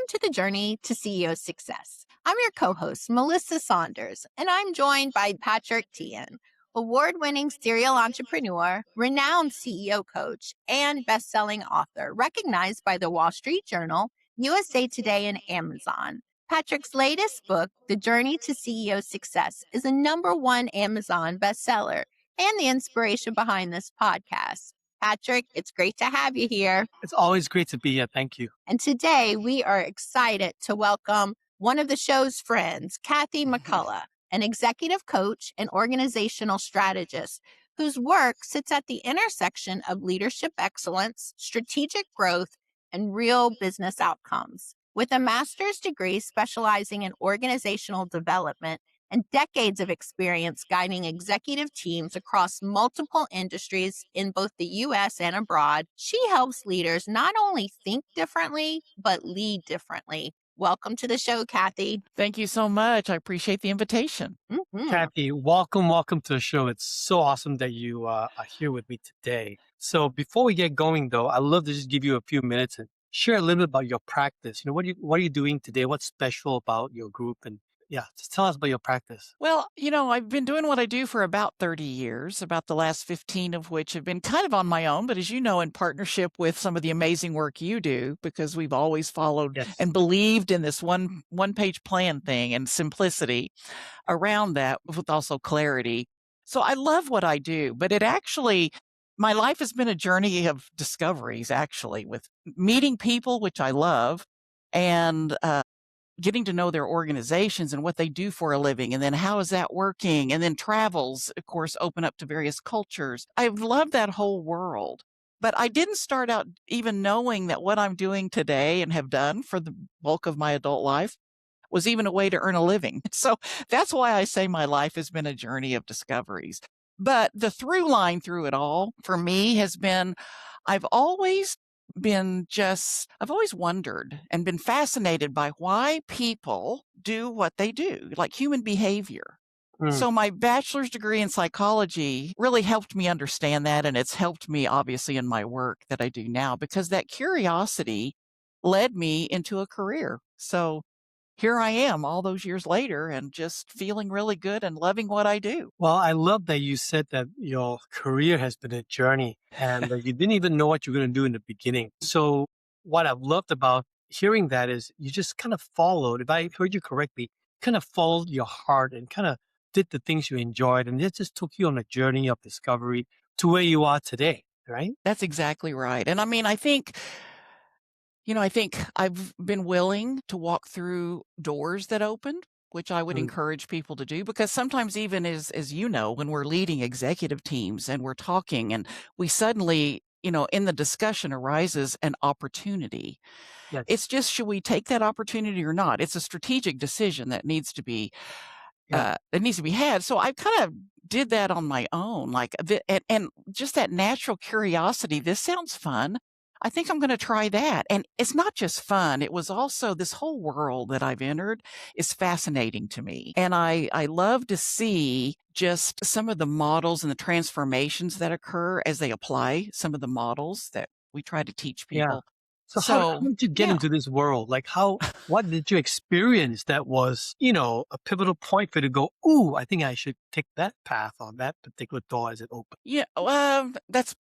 to the Journey to CEO Success. I'm your co host, Melissa Saunders, and I'm joined by Patrick Tian, award winning serial entrepreneur, renowned CEO coach, and best selling author, recognized by the Wall Street Journal, USA Today, and Amazon. Patrick's latest book, The Journey to CEO Success, is a #1 Amazon bestseller and the inspiration behind this podcast. Patrick, it's great to have you here. It's always great to be here. Thank you. And today we are excited to welcome one of the show's friends, Cathy McCullough, an executive coach and organizational strategist whose work sits at the intersection of leadership excellence, strategic growth, and real business outcomes. With a master's degree specializing in organizational development and decades of experience guiding executive teams across multiple industries in both the US and abroad, she helps leaders not only think differently, but lead differently. Welcome to the show, Cathy. Thank you so much. I appreciate the invitation. Cathy, welcome to the show. It's so awesome that you are here with me today. So before we get going, though, I'd love to just give you a few minutes and share a little bit about your practice. What are you doing today? What's special about your group? And yeah, just tell us about your practice. Well, I've been doing what I do for about 30 years, about the last 15 of which have been kind of on my own, but as you know, in partnership with some of the amazing work you do, because we've always followed Yes. and believed in this one-page plan thing and simplicity around that with also clarity. So I love what I do, but my life has been a journey of discoveries, actually, with meeting people, which I love, and getting to know their organizations and what they do for a living, and then how is that working, and then travels, of course, open up to various cultures. I've loved that whole world, but I didn't start out even knowing that what I'm doing today and have done for the bulk of my adult life was even a way to earn a living. So that's why I say my life has been a journey of discoveries. But the through line through it all for me has been, I've always wondered and been fascinated by why people do what they do, like human behavior. So my bachelor's degree in psychology really helped me understand that. And it's helped me obviously in my work that I do now, because that curiosity led me into a career. So here I am all those years later and just feeling really good and loving what I do. Well, I love that you said that your career has been a journey and that you didn't even know what you were going to do in the beginning. So what I've loved about hearing that is you just kind of followed, if I heard you correctly, kind of followed your heart and kind of did the things you enjoyed. And it just took you on a journey of discovery to where you are today, right? That's exactly right. And I mean, I think I've been willing to walk through doors that opened, which I would encourage people to do, because sometimes even as you know, when we're leading executive teams and we're talking and we suddenly, in the discussion arises an opportunity. Yes. It's just, should we take that opportunity or not? It's a strategic decision that needs to be had. So I kind of did that on my own, and just that natural curiosity. This sounds fun. I think I'm going to try that. And it's not just fun. It was also this whole world that I've entered is fascinating to me. And I love to see just some of the models and the transformations that occur as they apply some of the models that we try to teach people. So how did you get into this world? Like what did you experience that was, a pivotal point for you to go, ooh, I think I should take that path on that particular door as it opened? Yeah, it's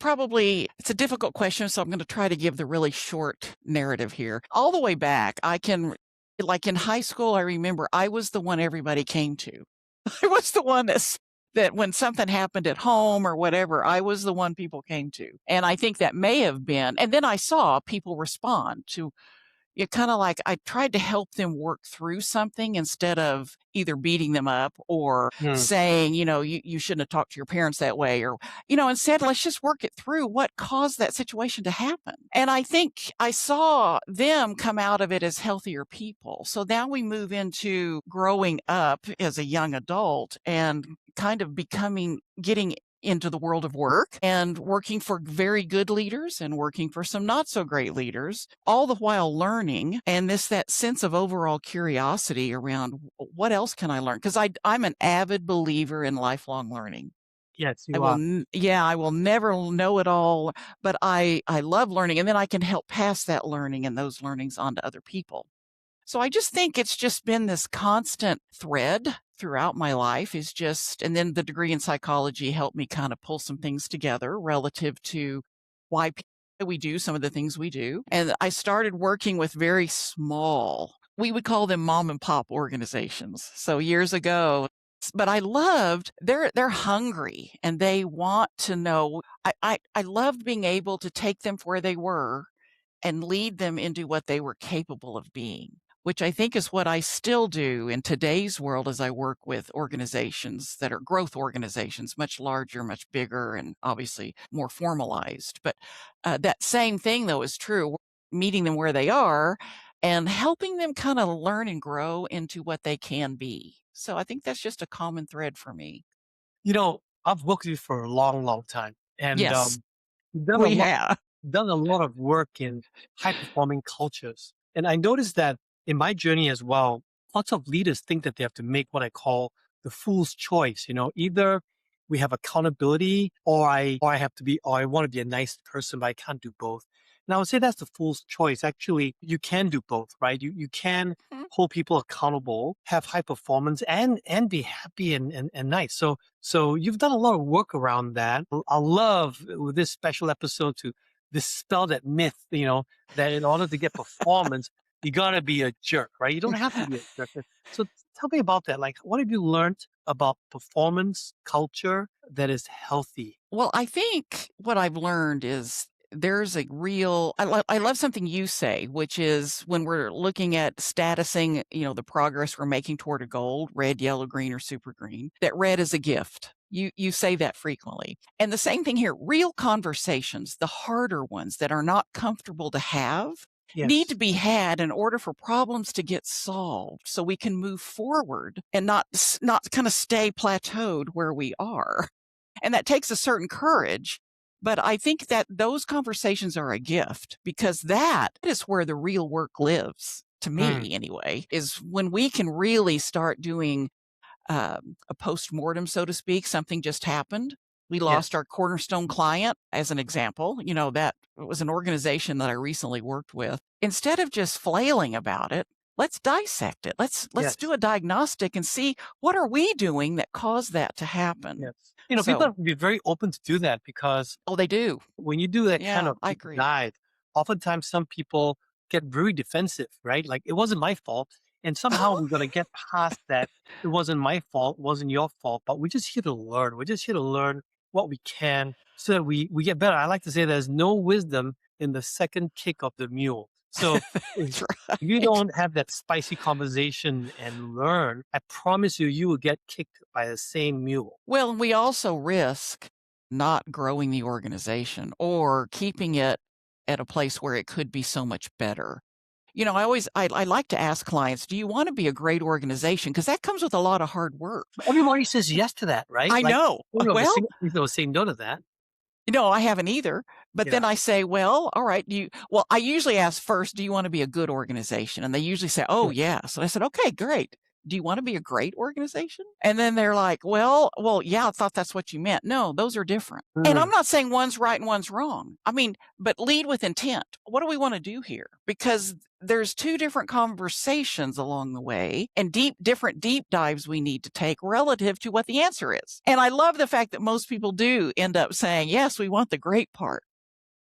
a difficult question. So I'm going to try to give the really short narrative here. All the way back, like in high school, I remember I was the one everybody came to. I was the one that when something happened at home or whatever, I was the one people came to. And I think that may have been, and then I saw people respond to, kind of like I tried to help them work through something instead of either beating them up or saying, you shouldn't have talked to your parents that way, or, instead, let's just work it through what caused that situation to happen. And I think I saw them come out of it as healthier people. So now we move into growing up as a young adult and kind of getting into the world of work and working for very good leaders and working for some not so great leaders, all the while learning. And that sense of overall curiosity around what else can I learn? Because I'm an avid believer in lifelong learning. Yes, you are. I will never know it all, but I love learning. And then I can help pass that learning and those learnings on to other people. So I just think it's just been this constant thread throughout my life and then the degree in psychology helped me kind of pull some things together relative to why we do some of the things we do. And I started working with very small, we would call them mom and pop organizations. So years ago, but I loved they're hungry and they want to know. I loved being able to take them from where they were and lead them into what they were capable of being, which I think is what I still do in today's world as I work with organizations that are growth organizations, much larger, much bigger, and obviously more formalized. But that same thing, though, is true, meeting them where they are and helping them kind of learn and grow into what they can be. So I think that's just a common thread for me. I've worked with you for a long, long time. And Yes, you've done we have. done a lot of work in high performing cultures. And I noticed that in my journey as well, lots of leaders think that they have to make what I call the fool's choice. Either we have accountability or I want to be a nice person, but I can't do both. And I would say that's the fool's choice. Actually, you can do both, right? You can Mhm. hold people accountable, have high performance and be happy and nice. So you've done a lot of work around that. I love with this special episode to dispel that myth, that in order to get performance, you gotta be a jerk, right? You don't have to be a jerk. So tell me about that. Like, what have you learned about performance culture that is healthy? Well, I think what I've learned is there's a real, I love something you say, which is when we're looking at statusing, the progress we're making toward a goal, red, yellow, green, or super green, that red is a gift. You say that frequently. And the same thing here, real conversations, the harder ones that are not comfortable to have, need Yes. to be had in order for problems to get solved so we can move forward and not kind of stay plateaued where we are. And that takes a certain courage. But I think that those conversations are a gift because that is where the real work lives, to Mm, me anyway, is when we can really start doing a post-mortem, so to speak. Something just happened. We lost yes. our cornerstone client as an example. That was an organization that I recently worked with. Instead of just flailing about it, let's dissect it. Let's do Yes. a diagnostic and see what are we doing that caused that to happen. Yes. People So, have to be very open to do that because oh, they do. when you do that kind Yeah, of I deep agree. dive, oftentimes some people get very defensive, right? Like it wasn't my fault. And somehow we're going to get past that. It wasn't my fault, it wasn't your fault, but we're just here to learn. We're just here to learn what we can so that we get better. I like to say there's no wisdom in the second kick of the mule. So if That's you right. don't have that spicy conversation and learn, I promise you, you will get kicked by the same mule. Well, we also risk not growing the organization or keeping it at a place where it could be so much better. I like to ask clients, do you want to be a great organization? Because that comes with a lot of hard work. But everybody says yes to that, right? I Like, know. I don't know of a Well, single people will say no to that. I haven't either. But Yeah. then I say, well, all right, I usually ask first, do you want to be a good organization? And they usually say, oh, Yes. yeah. So I said, okay, great. Do you want to be a great organization? And then they're like, well, yeah, I thought that's what you meant. No, those are different. And I'm Mm, not saying one's right and one's wrong. I mean, but lead with intent. What do we want to do here? Because there's two different conversations along the way and different deep dives we need to take relative to what the answer is. And I love the fact that most people do end up saying, yes, we want the great part.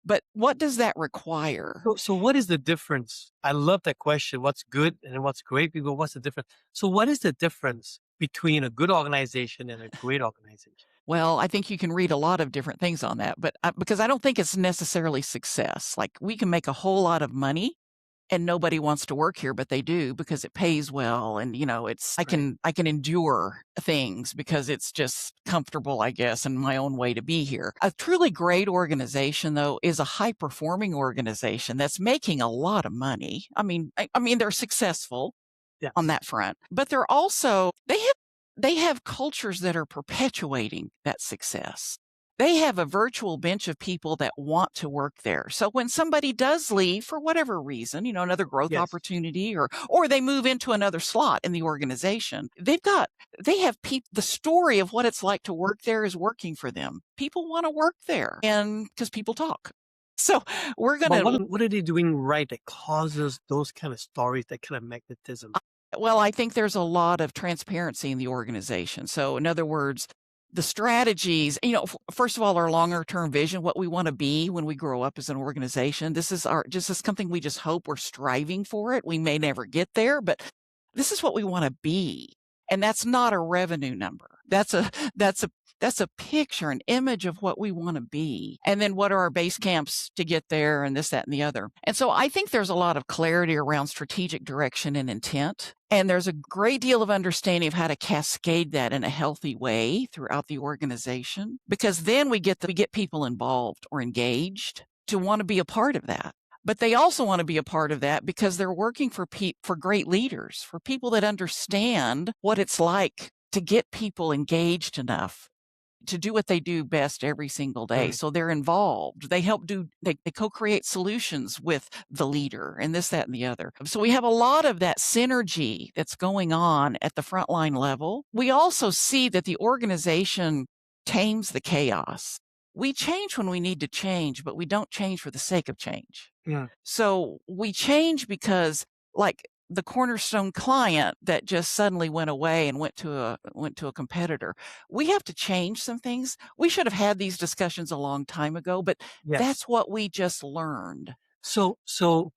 But what does that require? so what is the difference? I love that question. What's good and what's great? People, what's the difference? So what is the difference between a good organization and a great organization? Well, I think you can read a lot of different things on that, but because I don't think it's necessarily success. Like we can make a whole lot of money and nobody wants to work here, but they do because it pays well. And, it's, Right. I can endure things because it's just comfortable, I guess, and my own way to be here. A truly great organization, though, is a high performing organization that's making a lot of money. I mean, they're successful on Yes. that front, but they have cultures that are perpetuating that success. They have a virtual bench of people that want to work there. So when somebody does leave for whatever reason, another growth Yes. opportunity or they move into another slot in the organization, they have people, the story of what it's like to work there is working for them. People want to work there and because people talk. So we're going But to, what are they doing right that causes those kind of stories, that kind of magnetism? well, I think there's a lot of transparency in the organization. So in other words, the strategies, first of all, our longer term vision, what we want to be when we grow up as an organization. This is something we just hope we're striving for it. We may never get there, but this is what we want to be. And that's not a revenue number. That's a picture, an image of what we want to be. And then what are our base camps to get there and this, that, and the other. And so I think there's a lot of clarity around strategic direction and intent. And there's a great deal of understanding of how to cascade that in a healthy way throughout the organization, because then we get people involved or engaged to want to be a part of that. But they also want to be a part of that because they're working for great leaders, for people that understand what it's like to get people engaged enough to do what they do best every single day. So they're involved. They help they co-create solutions with the leader and this, that, and the other. So we have a lot of that synergy that's going on at the frontline level. We also see that the organization tames the chaos. We change when we need to change, but we don't change for the sake of change. Yeah. So we change because, like, the cornerstone client that just suddenly went away and went to a competitor. We have to change some things. We should have had these discussions a long time ago, but that's what we just learned. So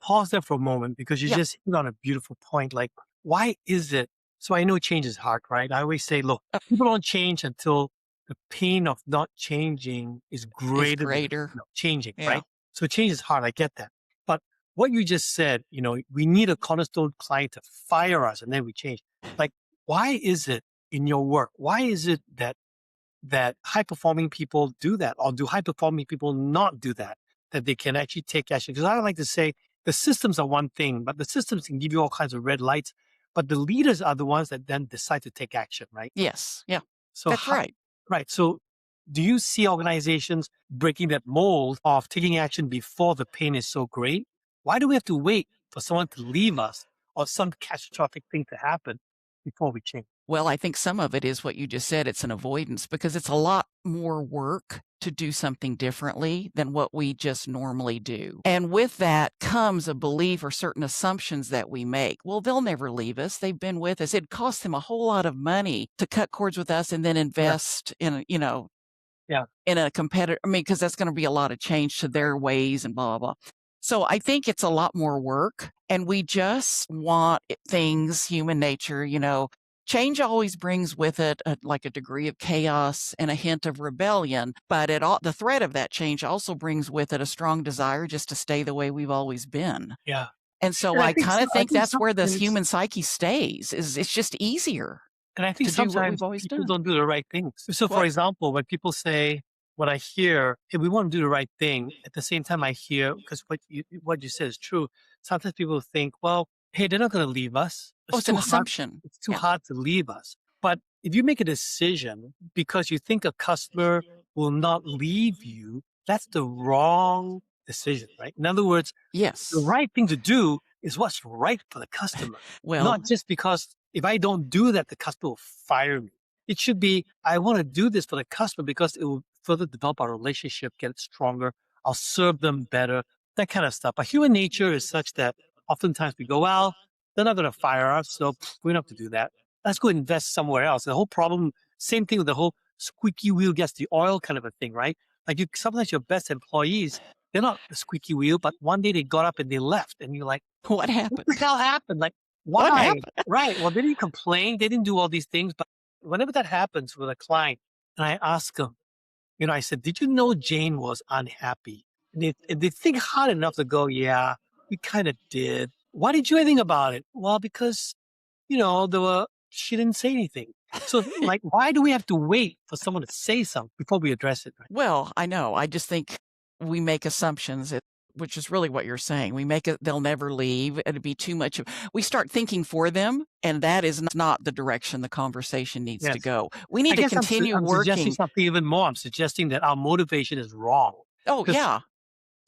pause there for a moment, because you just hit on a beautiful point. Like, why is it? So I know change is hard, right? I always say, look, people don't change until the pain of not changing is greater than changing, right? So change is hard. I get that. But what you just said, we need a cornerstone client to fire us and then we change. Like, why is it in your work? Why is it that high-performing people do that? Or do high-performing people not do that they can actually take action? Because I don't like to say the systems are one thing, but the systems can give you all kinds of red lights. But the leaders are the ones that then decide to take action, right? Yes. Yeah. So that's right. Right. So do you see organizations breaking that mold of taking action before the pain is so great? Why do we have to wait for someone to leave us or some catastrophic thing to happen before we change? Well, I think some of it is what you just said. It's an avoidance, because it's a lot more work to do something differently than what we just normally do. And with that comes a belief or certain assumptions that we make. Well, they'll never leave us. They've been with us. It costs them a whole lot of money to cut cords with us and then invest in, in a competitor. I mean, because that's going to be a lot of change to their ways and blah, blah, blah. So I think it's a lot more work, and we just want things, human nature, change always brings with it like a degree of chaos and a hint of rebellion, but the threat of that change also brings with it a strong desire just to stay the way we've always been. Yeah. And so I kind of think that's where this human psyche stays. It's just easier. And I think sometimes people don't do the right things. So, for example, when people say, when I hear, hey, we want to do the right thing, at the same time I hear, because what you said is true, sometimes people think, well, hey, they're not going to leave us. It's an assumption. It's too hard to leave us. But if you make a decision because you think a customer will not leave you, that's the wrong decision, right? In other words, the right thing to do is what's right for the customer. Well, not just because if I don't do that, the customer will fire me. It should be, I want to do this for the customer because it will further develop our relationship, get it stronger. I'll serve them better, that kind of stuff. But human nature is such that oftentimes we go, well, they're not going to fire us, so we don't have to do that. Let's go invest somewhere else. The whole problem, same thing with the whole squeaky wheel gets the oil kind of a thing, right? Like sometimes your best employees, they're not the squeaky wheel, but one day they got up and they left, and you're like, what happened? What the hell happened? Like, why? What happened? Right. Well, they didn't complain. They didn't do all these things. But whenever that happens with a client, and I ask them, I said, did you know Jane was unhappy? And they think hard enough to go, yeah, we kind of did. Why did you do anything about it? Well, because, she didn't say anything. So, like, why do we have to wait for someone to say something before we address it? Right? Well, I know. I just think we make assumptions, which is really what you're saying. We make it, they'll never leave. It'd be too much. We start thinking for them, and that is not the direction the conversation needs to go. We need to continue working. I'm suggesting something even more. I'm suggesting that our motivation is wrong. Oh, yeah.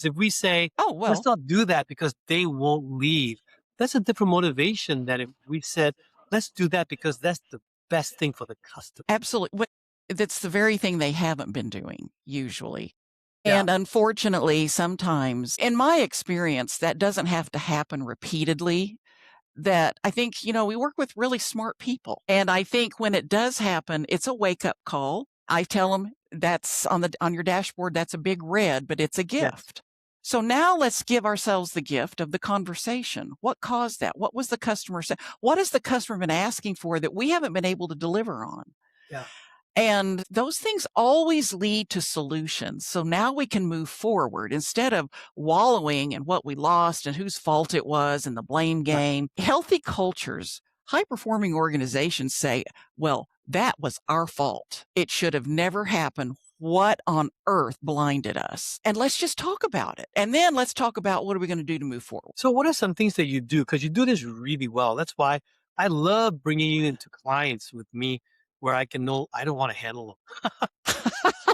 If we say, let's not do that because they won't leave, that's a different motivation than if we said, let's do that because that's the best thing for the customer. Absolutely. That's the very thing they haven't been doing, usually. Yeah. And unfortunately, sometimes, in my experience, that doesn't have to happen repeatedly. That I think, we work with really smart people. And I think when it does happen, it's a wake up call. I tell them that's on your dashboard, that's a big red, but it's a Yes. gift. So now let's give ourselves the gift of the conversation. What caused that? What was the customer say? What has the customer been asking for that we haven't been able to deliver on? Yeah. And those things always lead to solutions. So now we can move forward instead of wallowing in what we lost and whose fault it was and the blame Right. game. Healthy cultures, high performing organizations say, well, that was our fault. It should have never happened. What on earth blinded us? And let's just talk about it. And then let's talk about what are we going to do to move forward. So what are some things that you do? Because you do this really well. That's why I love bringing you into clients with me where I can know I don't want to handle them.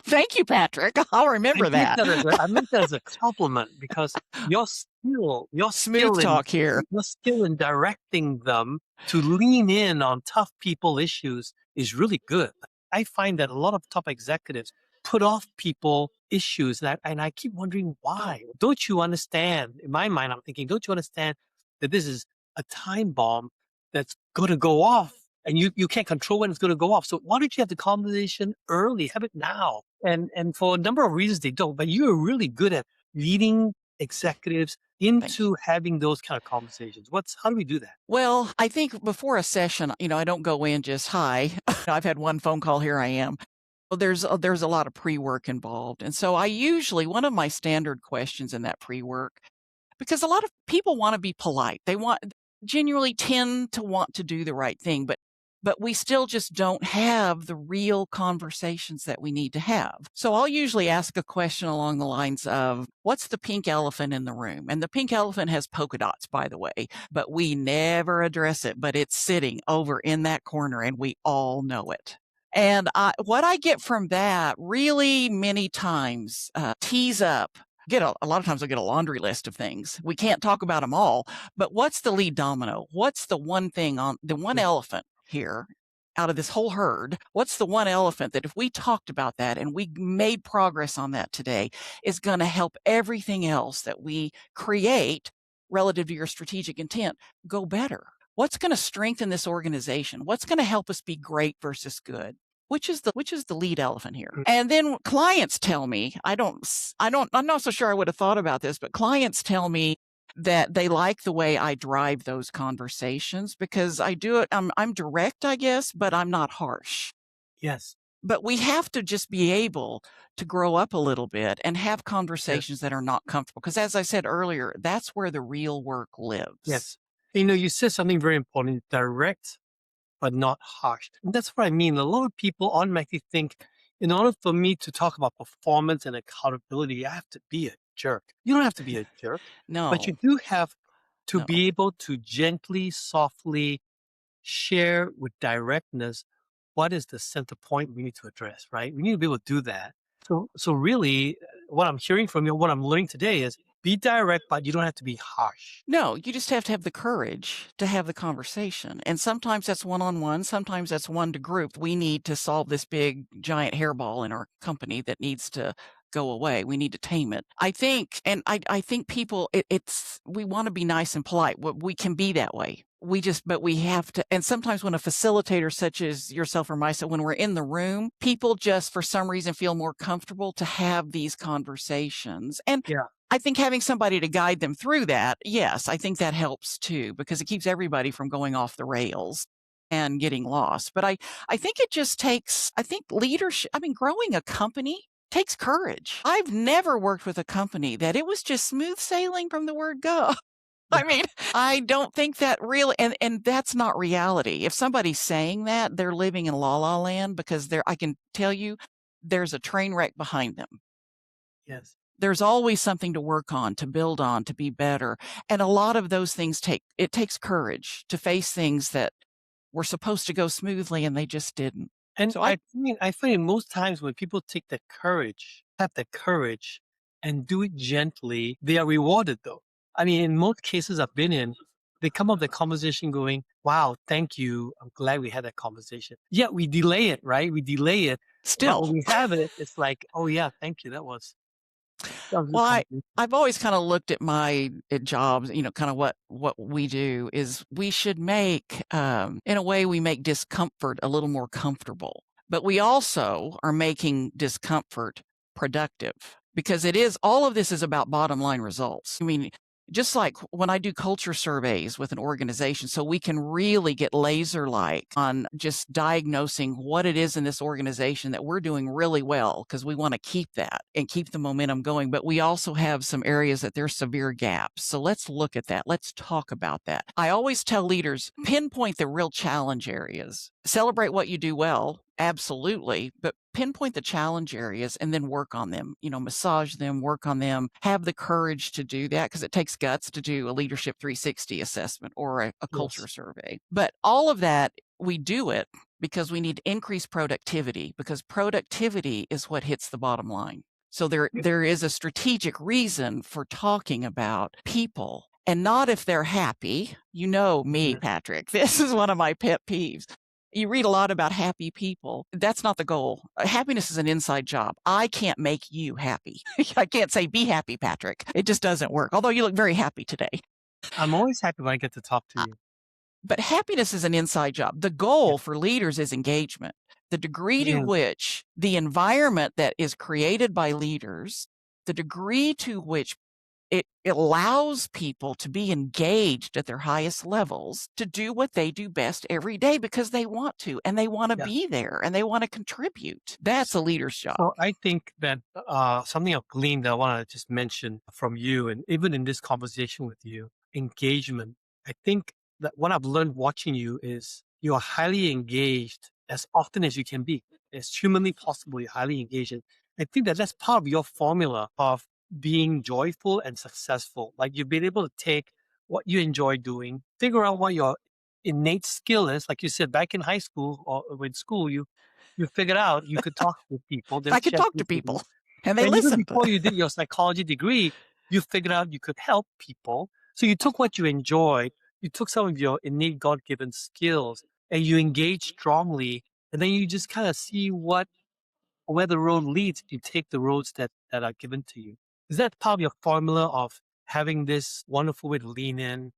Thank you, Patrick. I'll remember that. I meant that as a compliment because your Smooth talk here. Your skill in directing them to lean in on tough people issues is really good. I find that a lot of top executives put off people issues, and I keep wondering why. Don't you understand? In my mind, I'm thinking, don't you understand that this is a time bomb that's going to go off? And you can't control when it's going to go off. So why don't you have the conversation early? Have it now. And for a number of reasons they don't. But you're really good at leading executives into having those kind of conversations. How do we do that? Well, I think before a session, I don't go in just hi. I've had one phone call. Here I am. Well, there's a lot of pre-work involved. And so one of my standard questions in that pre-work, because a lot of people want to be polite. They genuinely tend to want to do the right thing, but we still just don't have the real conversations that we need to have. So I'll usually ask a question along the lines of, what's the pink elephant in the room? And the pink elephant has polka dots, by the way, but we never address it, but it's sitting over in that corner and we all know it. And what I get from that really many times tees up. A lot of times I'll get a laundry list of things. We can't talk about them all, but what's the lead domino? What's the one thing the one elephant here out of this whole herd? What's the one elephant that if we talked about that and we made progress on that today is going to help everything else that we create relative to your strategic intent go better? What's going to strengthen this organization? What's going to help us be great versus good? Which is the lead elephant here. And then clients tell me, I'm not so sure I would have thought about this, but clients tell me that they like the way I drive those conversations because I do it. I'm direct, I guess, but I'm not harsh. Yes. But we have to just be able to grow up a little bit and have conversations that are not comfortable. Because as I said earlier, that's where the real work lives. Yes. You said something very important, direct, but not harsh. And that's what I mean. A lot of people automatically think, in order for me to talk about performance and accountability, I have to be a jerk. You don't have to be a jerk. No. But you do have to be able to gently, softly share with directness what is the center point we need to address, right? We need to be able to do that. So really, what I'm hearing from you, what I'm learning today is be direct, but you don't have to be harsh. No, you just have to have the courage to have the conversation. And sometimes that's one-on-one. Sometimes that's one to group. We need to solve this big, giant hairball in our company that needs to go away. We need to tame it. I think, and I think people, we want to be nice and polite. We can be that way. But we have to, and sometimes when a facilitator such as yourself or myself, when we're in the room, people just for some reason feel more comfortable to have these conversations. And I think having somebody to guide them through that, yes, I think that helps too, because it keeps everybody from going off the rails and getting lost. But I think it just takes, leadership, growing a company takes courage. I've never worked with a company that it was just smooth sailing from the word go. I don't think that really, and that's not reality. If somebody's saying that, they're living in la la land because I can tell you there's a train wreck behind them. Yes. There's always something to work on, to build on, to be better. And a lot of those things takes courage to face things that were supposed to go smoothly and they just didn't. And so I find most times when people have the courage and do it gently, they are rewarded though. In most cases I've been in, they come up the conversation going, wow, thank you. I'm glad we had that conversation. Yeah, we delay it, right? We delay it. Still. But when we have it, it's like, oh yeah, thank you. That was Sounds Well, complicated. I've always kind of looked at my jobs, kind of what we do is we should make, in a way, we make discomfort a little more comfortable, but we also are making discomfort productive because all of this is about bottom line results. I mean, just like when I do culture surveys with an organization, so we can really get laser-like on just diagnosing what it is in this organization that we're doing really well, because we want to keep that and keep the momentum going. But we also have some areas that there's severe gaps. So let's look at that. Let's talk about that. I always tell leaders, pinpoint the real challenge areas. Celebrate what you do well, absolutely, but pinpoint the challenge areas and then work on them, massage them, work on them, have the courage to do that because it takes guts to do a leadership 360 assessment or a culture Yes. survey. But all of that, we do it because we need increased productivity, because productivity is what hits the bottom line. So there is a strategic reason for talking about people and not if they're happy. You know me, Patrick. This is one of my pet peeves. You read a lot about happy people. That's not the goal. Happiness is an inside job. I can't make you happy. I can't say, be happy, Patrick. It just doesn't work. Although you look very happy today. I'm always happy when I get to talk to you. But happiness is an inside job. The goal for leaders is engagement. The degree to which the environment that is created by leaders, the degree to which it allows people to be engaged at their highest levels to do what they do best every day because they want to, and they want to be there, and they want to contribute. That's a leader's job. So I think that something I've gleaned that I want to just mention from you, and even in this conversation with you, engagement. I think that what I've learned watching you is you are highly engaged as often as you can be, as humanly possible. You're highly engaged. And I think that that's part of your formula of being joyful and successful. Like you've been able to take what you enjoy doing, figure out what your innate skill is. Like you said, back in high school or in school, you figured out you could talk to people. I could talk to people, and they And even listened. before you did your psychology degree, you figured out you could help people. So you took what you enjoyed, you took some of your innate God-given skills, and you engaged strongly. And then you just kind of see where the road leads. You take the roads that are given to you. Is that part of your formula of having this wonderful way to lean in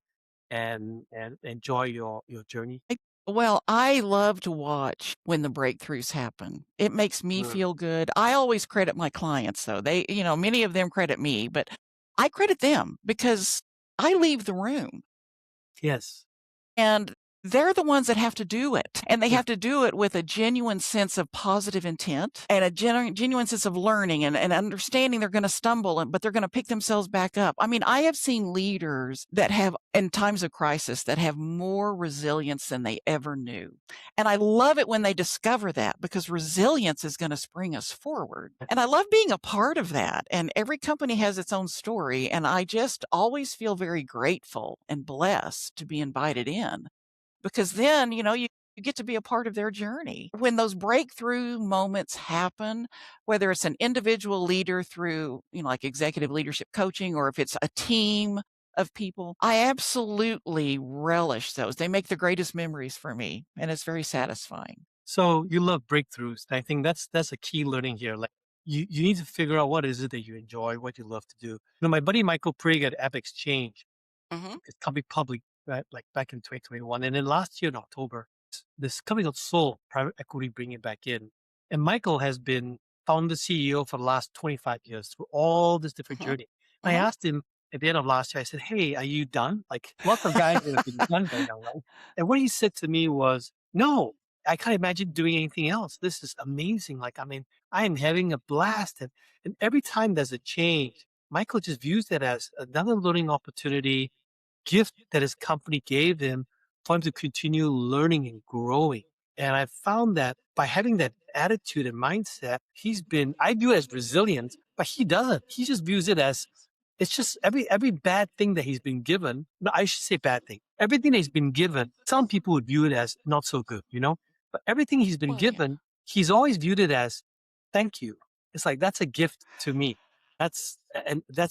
and enjoy your journey? Well, I love to watch when the breakthroughs happen. It makes me feel good. I always credit my clients, though. Many of them credit me, but I credit them because I leave the room. Yes. And they're the ones that have to do it. And they have to do it with a genuine sense of positive intent and a genuine sense of learning and understanding they're going to stumble, but they're going to pick themselves back up. I mean, I have seen leaders that have, in times of crisis, that have more resilience than they ever knew. And I love it when they discover that because resilience is going to spring us forward. And I love being a part of that. And every company has its own story. And I just always feel very grateful and blessed to be invited in. Because then, you get to be a part of their journey. When those breakthrough moments happen, whether it's an individual leader through, like executive leadership coaching, or if it's a team of people, I absolutely relish those. They make the greatest memories for me, and it's very satisfying. So you love breakthroughs. I think that's a key learning here. Like you need to figure out what is it that you enjoy, what you love to do. My buddy Michael Prague at App Exchange, it's coming public, right, like back in 2021. And then last year in October, this company called Soul Private Equity bringing it back in. And Michael has been founder CEO for the last 25 years through all this different journey. And I asked him at the end of last year, I said, hey, are you done? Like lots of guys that have been done by now, right? And what he said to me was, no, I can't imagine doing anything else. This is amazing. Like, I mean, I am having a blast. And every time there's a change, Michael just views that as another learning opportunity, gift that his company gave him for him to continue learning and growing. And I found that by having that attitude and mindset, I view it as resilient, but he doesn't. He just views it as, it's just every bad thing that he's been given. No, I should say bad thing. Everything that he's been given, some people would view it as not so good, But everything he's been given, he's always viewed it as, thank you. It's like, that's a gift to me. That's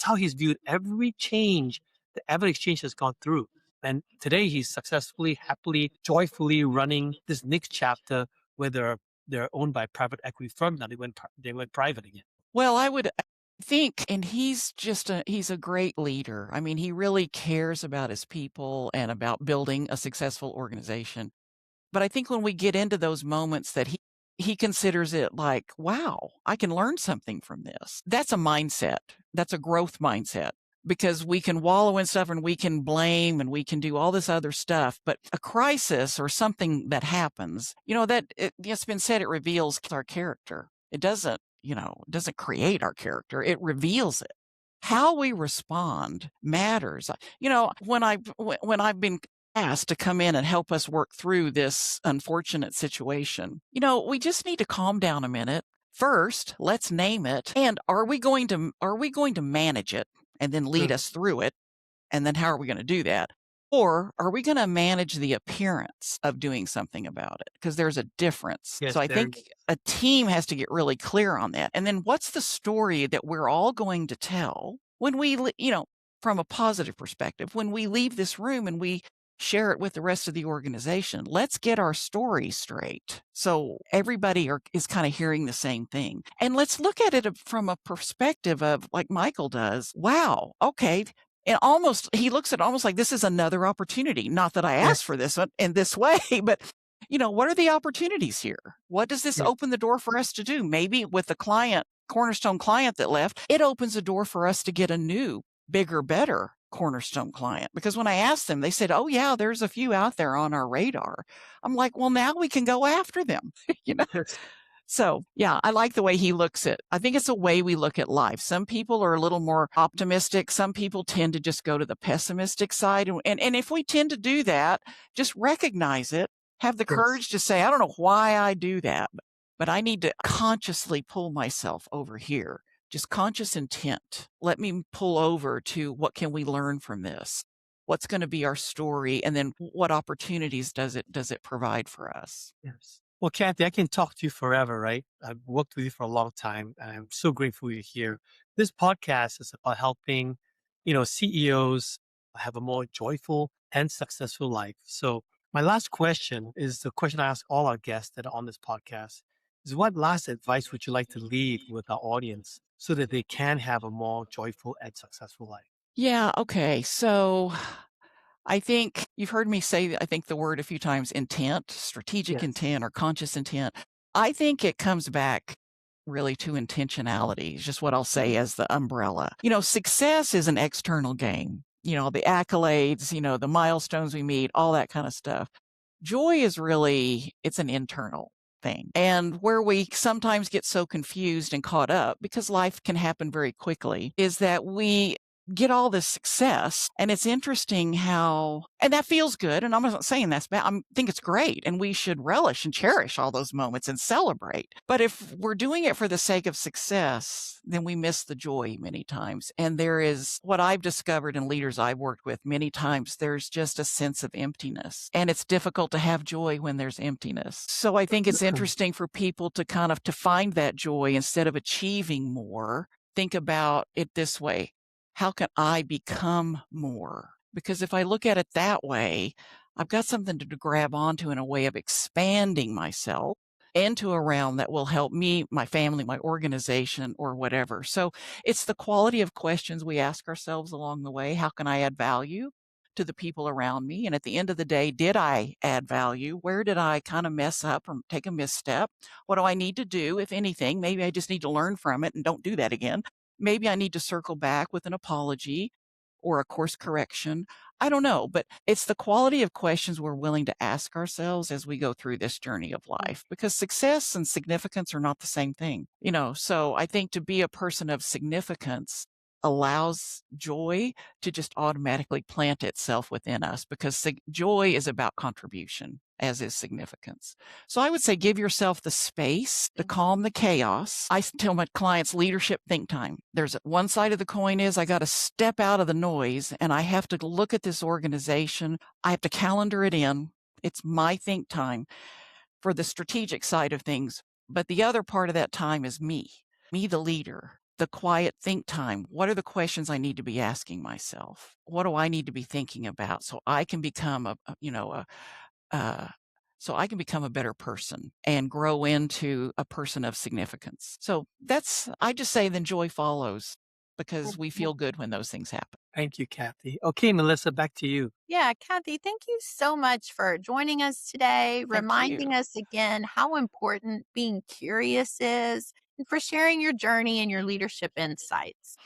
how he's viewed every change the Avid Exchange has gone through. And today he's successfully, happily, joyfully running this next chapter where they're owned by a private equity firm. Now they went private again. Well, I would think, and he's a great leader. I mean, he really cares about his people and about building a successful organization. But I think when we get into those moments that he considers it like, wow, I can learn something from this. That's a mindset. That's a growth mindset, because we can wallow in stuff and we can blame and we can do all this other stuff. But a crisis or something that happens, it's been said, it reveals our character. It doesn't, doesn't create our character. It reveals it. How we respond matters. When I've been asked to come in and help us work through this unfortunate situation, we just need to calm down a minute. First, let's name it. And are we going to manage it and then lead us through it? And then how are we going to do that? Or are we going to manage the appearance of doing something about it? Because there's a difference. Yes, so I think a team has to get really clear on that. And then what's the story that we're all going to tell when we, from a positive perspective, when we leave this room and we share it with the rest of the organization? Let's get our story straight, so everybody is kind of hearing the same thing. And let's look at it from a perspective of, like Michael does, wow, okay. And he looks at it almost like this is another opportunity. Not that I asked for this one in this way, but what are the opportunities here? What does this open the door for us to do? Maybe with the cornerstone client that left, it opens a door for us to get a new, bigger, better cornerstone client. Because when I asked them, they said, oh yeah, there's a few out there on our radar. I'm like, well, now we can go after them. So yeah, I like the way he looks at. I think it's a way we look at life. Some people are a little more optimistic. Some people tend to just go to the pessimistic side. And if we tend to do that, just recognize it, have the courage to say, I don't know why I do that, but I need to consciously pull myself over here. Just conscious intent. Let me pull over to what can we learn from this? What's going to be our story? And then what opportunities does it provide for us? Yes. Well, Cathy, I can talk to you forever, right? I've worked with you for a long time, and I'm so grateful you're here. This podcast is about helping, CEOs have a more joyful and successful life. So my last question is the question I ask all our guests that are on this podcast is, what last advice would you like to leave with our audience so that they can have a more joyful and successful life? Yeah. Okay. So I think you've heard me say, I think the word a few times, intent, strategic intent or conscious intent. I think it comes back really to intentionality, is just what I'll say as the umbrella. Success is an external game, the accolades, the milestones we meet, all that kind of stuff. Joy is really, it's an internal thing. And where we sometimes get so confused and caught up, because life can happen very quickly, is that we get all this success. And it's interesting and that feels good. And I'm not saying that's bad. I think it's great. And we should relish and cherish all those moments and celebrate. But if we're doing it for the sake of success, then we miss the joy many times. And there is, what I've discovered in leaders I've worked with many times, there's just a sense of emptiness. And it's difficult to have joy when there's emptiness. So I think it's interesting for people to to find that joy instead of achieving more. Think about it this way. How can I become more? Because if I look at it that way, I've got something to grab onto in a way of expanding myself into a realm that will help me, my family, my organization, or whatever. So it's the quality of questions we ask ourselves along the way. How can I add value to the people around me? And at the end of the day, did I add value? Where did I kind of mess up or take a misstep? What do I need to do, if anything? Maybe I just need to learn from it and don't do that again. Maybe I need to circle back with an apology or a course correction. I don't know, but it's the quality of questions we're willing to ask ourselves as we go through this journey of life, because success and significance are not the same thing. So I think to be a person of significance allows joy to just automatically plant itself within us, because joy is about contribution, as is significance. So I would say give yourself the space to calm the chaos. I tell my clients, leadership think time. There's one side of the coin is I got to step out of the noise and I have to look at this organization. I have to calendar it in. It's my think time for the strategic side of things. But the other part of that time is me, the leader. The quiet think time. What are the questions I need to be asking myself? What do I need to be thinking about so I can become a so I can become a better person and grow into a person of significance. So I just say then joy follows because we feel good when those things happen. Thank you, Cathy. Okay, Melissa, back to you. Yeah, Kathy, thank you so much for joining us today, Thank reminding you. us again how important being curious is, and for sharing your journey and your leadership insights.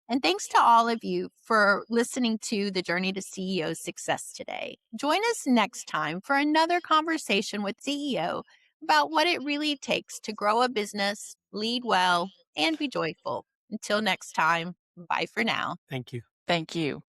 And thanks to all of you for listening to the Journey to CEO Success today. Join us next time for another conversation with CEO about what it really takes to grow a business, lead well, and be joyful. Until next time, bye for now. Thank you. Thank you.